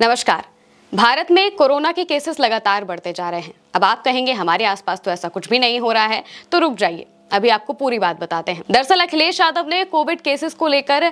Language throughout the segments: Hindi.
नमस्कार। भारत में कोरोना के केसेस लगातार बढ़ते जा रहे हैं। अब आप कहेंगे हमारे आसपास तो ऐसा कुछ भी नहीं हो रहा है, तो रुक जाइए, अभी आपको पूरी बात बताते हैं। दरअसल अखिलेश यादव ने कोविड केसेस को लेकर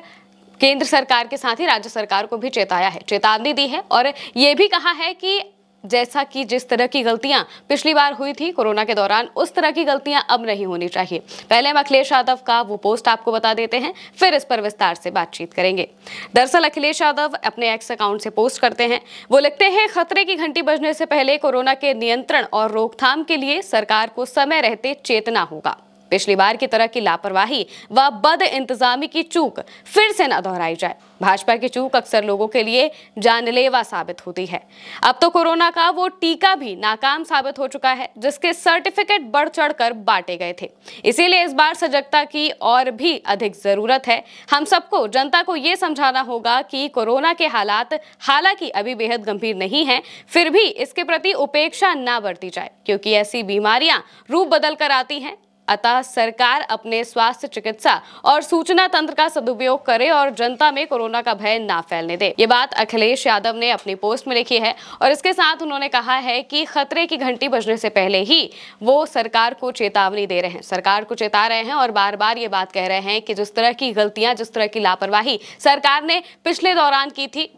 केंद्र सरकार के साथ ही राज्य सरकार को भी चेतावनी दी है और ये भी कहा है कि जैसा कि जिस तरह की गलतियां पिछली बार हुई थी कोरोना के दौरान, उस तरह की गलतियां अब नहीं होनी चाहिए। पहले हम अखिलेश यादव का वो पोस्ट आपको बता देते हैं, फिर इस पर विस्तार से बातचीत करेंगे। दरअसल अखिलेश यादव अपने एक्स अकाउंट से पोस्ट करते हैं। वो लिखते हैं, खतरे की घंटी बजने से पहले कोरोना के नियंत्रण और रोकथाम के लिए सरकार को समय रहते चेतना होगा। पिछली बार की तरह की लापरवाही व बद इंतजामी की चूक फिर से न दोहराई जाए। भाजपा की चूक अक्सर लोगों के लिए जानलेवा साबित होती है। अब तो कोरोना का वो टीका भी नाकाम साबित हो चुका है, जिसके सर्टिफिकेट बढ़ चढ़कर बांटे गए थे। इसीलिए इस बार सजगता की और भी अधिक जरूरत है। हम सबको, जनता को ये समझाना होगा कि कोरोना के हालात हालांकि अभी बेहद गंभीर नहीं है, फिर भी इसके प्रति उपेक्षा ना बरती जाए, क्योंकि ऐसी बीमारियां रूप बदल कर आती हैं। अतः सरकार अपने स्वास्थ्य, चिकित्सा और सूचना तंत्र का सदुपयोग करे और जनता में कोरोना का भय ना फैलने दे। ये बात अखिलेश यादव ने अपनी पोस्ट में लिखी है और इसके साथ उन्होंने कहा है कि खतरे की घंटी बजने से पहले ही वो सरकार को चेतावनी दे रहे हैं, सरकार को चेता रहे हैं और बार बार ये बात कह रहे हैं कि जिस तरह की गलतियां, जिस तरह की लापरवाही सरकार ने पिछले दौरान की थी,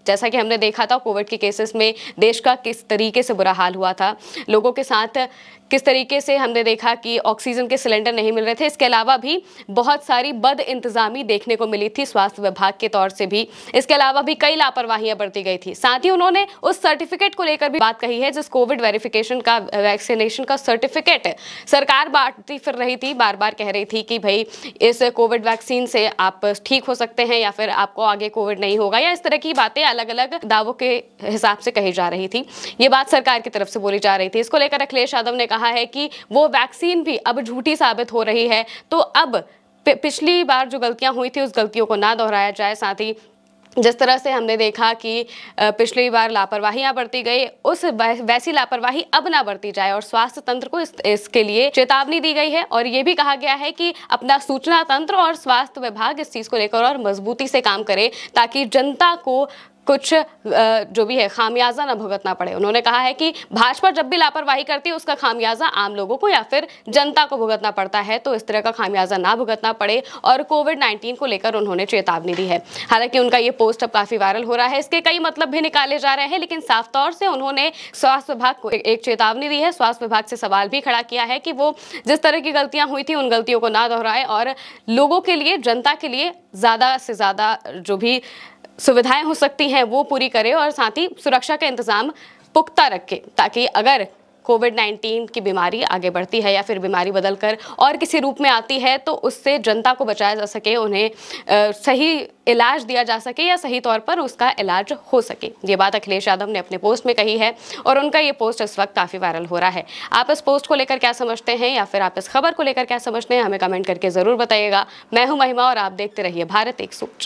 जैसा कि हमने देखा था कोविड के केसेस में देश का किस तरीके से बुरा हाल हुआ था, लोगों के साथ किस तरीके से हमने देखा कि ऑक्सीजन के सिलेंडर नहीं मिल रहे थे। इसके अलावा भी बहुत सारी बद इंतजामी देखने को मिली थी स्वास्थ्य विभाग के तौर से भी। इसके अलावा भी कई लापरवाहियां बरती गई थी। साथ ही उन्होंने उस सर्टिफिकेट को लेकर भी बात कही है, जिस कोविड वेरिफिकेशन का, वैक्सीनेशन का सर्टिफिकेट सरकार बांटती फिर रही थी, बार बार कह रही थी कि भाई इस कोविड वैक्सीन से आप ठीक हो सकते हैं या फिर आपको आगे कोविड नहीं होगा, या इस तरह की बातें अलग अलग दावों के हिसाब से कही जा रही थी। ये बात सरकार की तरफ से बोली जा रही थी। इसको लेकर अखिलेश यादव ने कहा है कि वो वैक्सीन भी अब झूठी साबित हो रही है, तो अब पिछली बार जो गलतियां हुई थी उस गलतियों को ना दोहराया जाए। साथ ही जिस तरह से हमने देखा कि पिछली बार लापरवाहियां बरती गई, उस वैसी लापरवाही अब ना बरती जाए और स्वास्थ्य तंत्र को इसके लिए चेतावनी दी गई है। और ये भी कहा गया है कि अपना सूचना तंत्र और स्वास्थ्य विभाग इस चीज को लेकर और मजबूती से काम करे, ताकि जनता को कुछ जो भी है खामियाजा ना भुगतना पड़े। उन्होंने कहा है कि भाजपा जब भी लापरवाही करती है उसका खामियाजा आम लोगों को या फिर जनता को भुगतना पड़ता है, तो इस तरह का खामियाजा ना भुगतना पड़े। और कोविड-19 को लेकर उन्होंने चेतावनी दी है। हालांकि उनका ये पोस्ट अब काफी वायरल हो रहा है, इसके कई मतलब भी निकाले जा रहे हैं, लेकिन साफ तौर से उन्होंने स्वास्थ्य विभाग को एक चेतावनी दी है। स्वास्थ्य विभाग से सवाल भी खड़ा किया है कि वो जिस तरह की गलतियां हुई थी उन गलतियों को ना दोहराए और लोगों के लिए, जनता के लिए ज्यादा से ज्यादा जो भी सुविधाएं हो सकती हैं वो पूरी करे और साथ ही सुरक्षा का इंतजाम पुख्ता रखे, ताकि अगर कोविड-19 की बीमारी आगे बढ़ती है या फिर बीमारी बदलकर और किसी रूप में आती है, तो उससे जनता को बचाया जा सके, उन्हें सही इलाज दिया जा सके या सही तौर पर उसका इलाज हो सके। ये बात अखिलेश यादव ने अपने पोस्ट में कही है और उनका ये पोस्ट इस वक्त काफ़ी वायरल हो रहा है। आप इस पोस्ट को लेकर क्या समझते हैं या फिर आप इस खबर को लेकर क्या समझते हैं, हमें कमेंट करके ज़रूर बताइएगा। मैं हूँ महिमा और आप देखते रहिए भारत एक सोच।